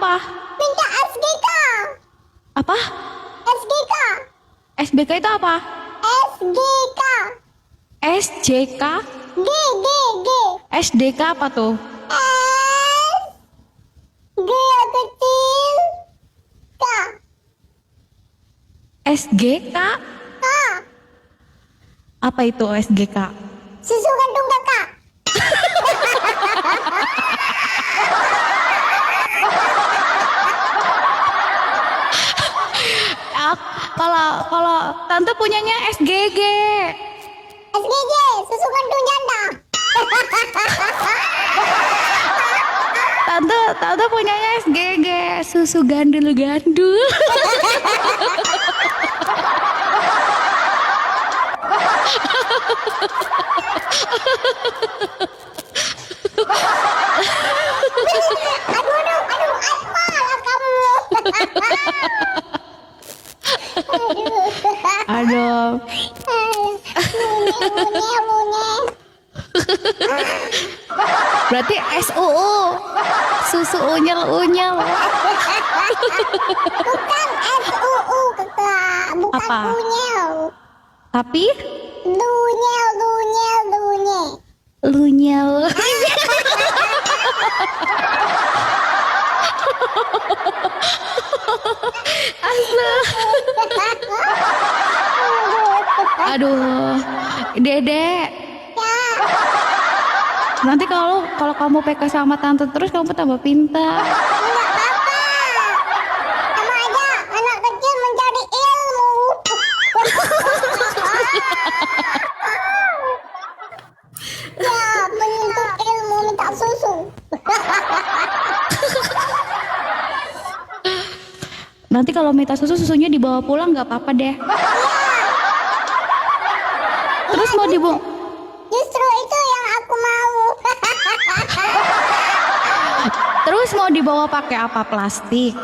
apa? Minta SGK. Apa? SGK. SBK itu apa? SGK. SJK? G, G, G. SDK apa tuh? S. G yang kecil. K. SGK? K. Apa itu SGK? Susu kandung kakak. Kalau tante punyanya SGG. SGJ, susu kandung janda. Tante punyanya SGG, susu gandul-gandul. Malah kamu. Aduh. Lunye. Berarti SUU. Susu unyel-unyel. Bukan SUU kakak, bukan Apa? unyel. Tapi Lunyel. lunyel. Aduh, Dedek. Ya, Nanti kalau kamu PK sama tante terus kamu tambah pintar. enggak apa-apa. Sama aja anak kecil mencari ilmu. Ya, penuntut ilmu minta susu. Nanti kalau minta susunya dibawa pulang nggak apa-apa deh. Terus mau dibawa Justru itu yang aku mau. Terus mau dibawa pakai apa? Plastik.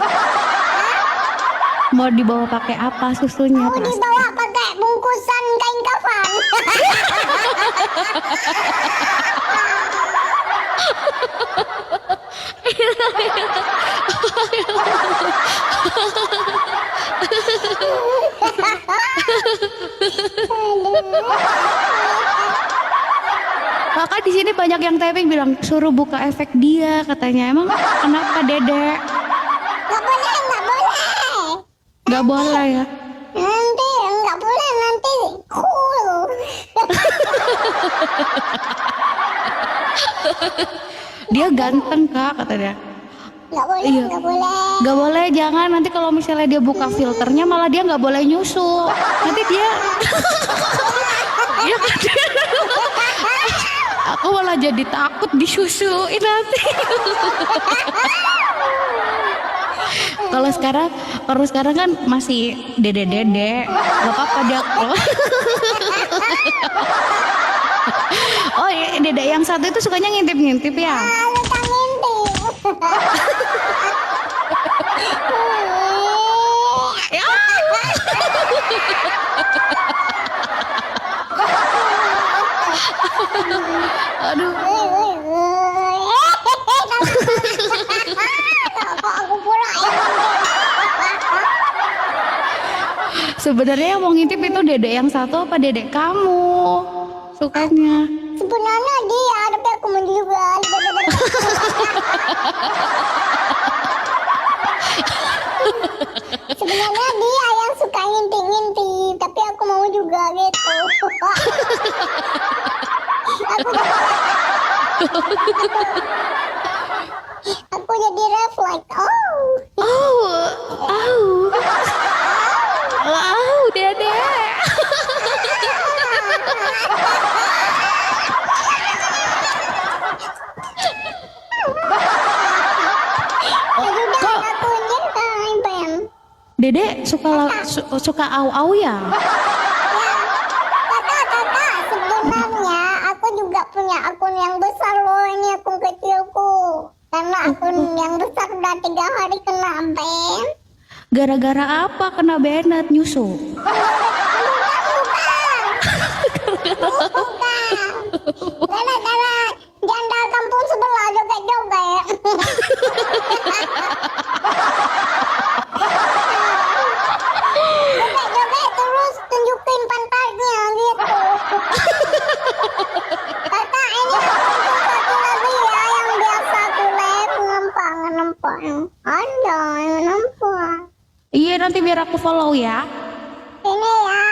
Mau dibawa pakai apa susunya? Mau Plastik. dibawa pakai bungkusan kain kafan. Maka di sini banyak yang typing bilang suruh buka efek dia katanya. Emang kenapa Dedek? Nggak boleh. Gak boleh ya. Nanti nggak boleh nanti cool. Dia ganteng kak katanya. Nggak boleh, Iya. nggak boleh. Gak boleh, jangan nanti kalau misalnya dia buka filternya malah dia nggak boleh nyusu. Nanti dia, ya kan? Aku malah jadi takut disusuin nanti. Kalau sekarang kan masih dede, nggak apa-apa dia. Oh, dedek yang satu itu sukanya ngintip-ngintip ya? Lu tak ngintip. Ya. Aduh. Kok aku pula yang Sebenarnya yang mau ngintip itu dedek yang satu apa dedek kamu sukanya? sebenarnya dia, tapi aku mau juga. Sebenarnya dia yang suka ngintip-ngintip, tapi aku mau juga gitu. Aku jadi refleks. Wow, dedek. Kok Aku nyintai, Bang. dedek suka au ya? Kakak, sebenarnya aku juga punya akun yang besar loh, ini akun kecilku. Karena akun yang besar udah 3 hari kena ban. Gara-gara apa kena Bennett nyusu? Gara-gara janda kampung sebelah joget-joget. biar aku follow ya. Ini ya.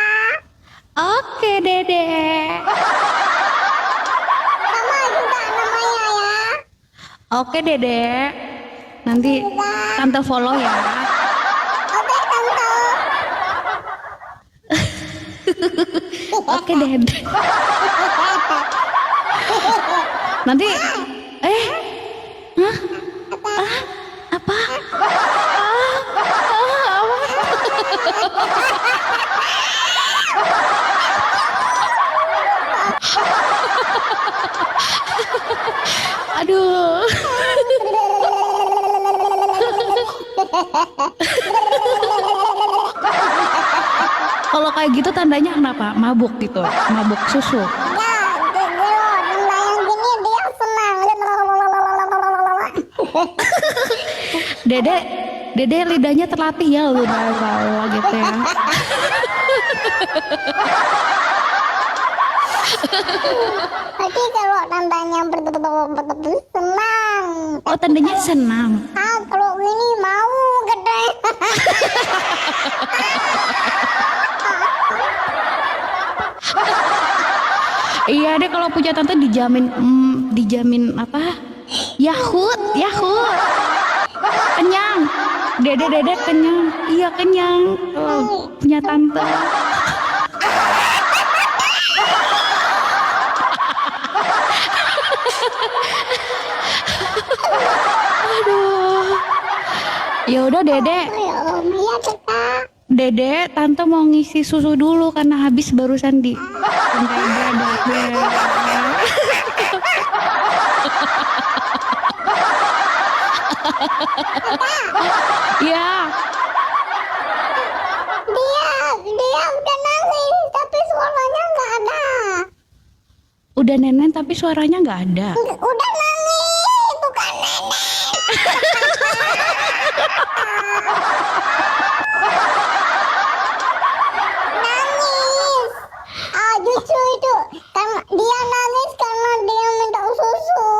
Oke Dede. Sama juga namanya ya. Oke Dede. Nanti tante follow ya. Oke tante. Oke Dede. Nanti hah? Apa? Aduh. Kalau kayak gitu tandanya kenapa? Mabuk gitu, mabuk susu. Ya, jadi loh, nanda yang gini dia senang. Dede lidahnya terlatih ya lu bawa gitu ya. Jadi kalau nandanya senang. Oh tandanya senang. Ah, kalau gini mau gede. Iya deh kalau punya tante dijamin apa? Yahut. Kenyang. Dede kenyang. Iya kenyang. Kalau punya tante. Aduh. Ya udah Dede. Iya kakak. Dede, tante mau ngisi susu dulu karena habis barusan di. Dede. Ya, Dia udah nangis tapi suaranya nggak ada. udah nenek tapi suaranya nggak ada. Udah nangis, bukan nenek. Nangis. Ah, justru itu karena dia nangis karena dia minta susu.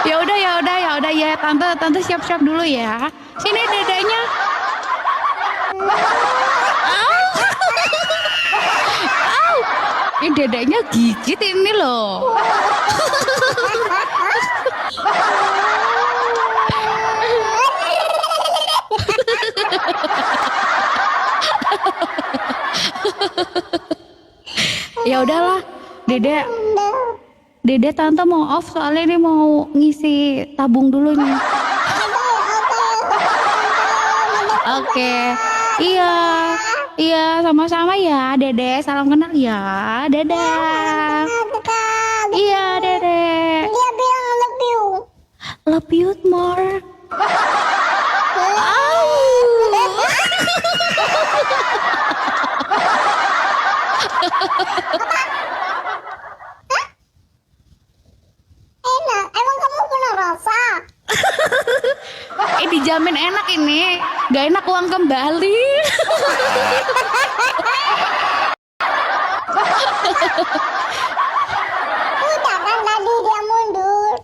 Ya udah ya tante siap-siap dulu ya. Sini dedenya. Au. Ini dedenya gigit ini loh. Ya udahlah, Dede tante mau off soalnya ini mau ngisi tabung dulu nih. Oke. Iya, sama-sama ya, Dede. Salam kenal ya. Dadah. Iya, Dede. Dia bilang love you. Love you more. Enak, emang kamu pernah rasa? Dijamin enak ini. Gak enak uang kembali. Udah kan tadi dia mundur.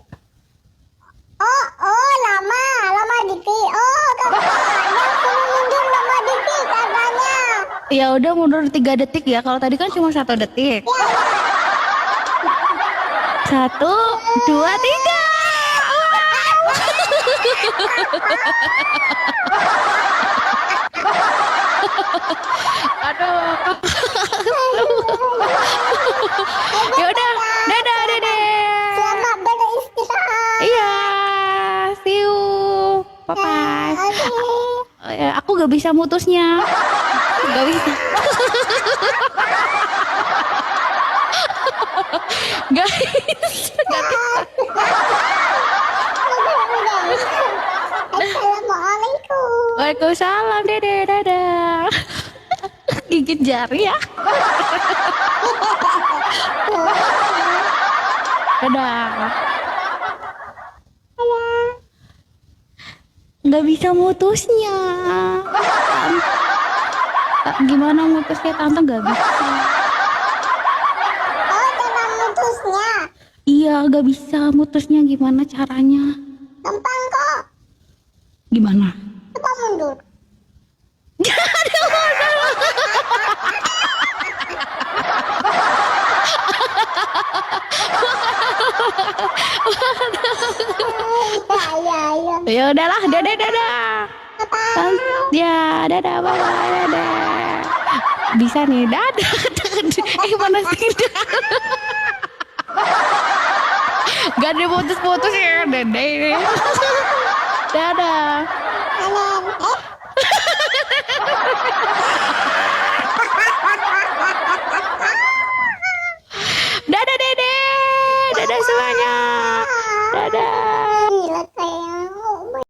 Oh, lama dikit. Oh, dia suruh mundur lama dikit katanya. Ya udah mundur 3 detik ya. Kalau tadi kan cuma 1 detik. 1, 2, 3. Aduh. Ya udah, dadah Dede. Selamat beristirahat. Iya, see you. Bye bye. Aku gak bisa mutusnya. Gak bisa. Gak bisa. Assalamualaikum. Waalaikumsalam Dede, dadah. Gigit jari ya. Dadah. Nggak bisa mutusnya. Gimana mutusnya tante nggak bisa. Oh, cara mutusnya. Iya nggak bisa mutusnya gimana caranya. Gampang kok. Ya udahlah, dadah. Ya, dadah, bye, dadah. Bisa nih, dadah. Mana sih? Gak ada putus-putus ya, dadah. Dadah.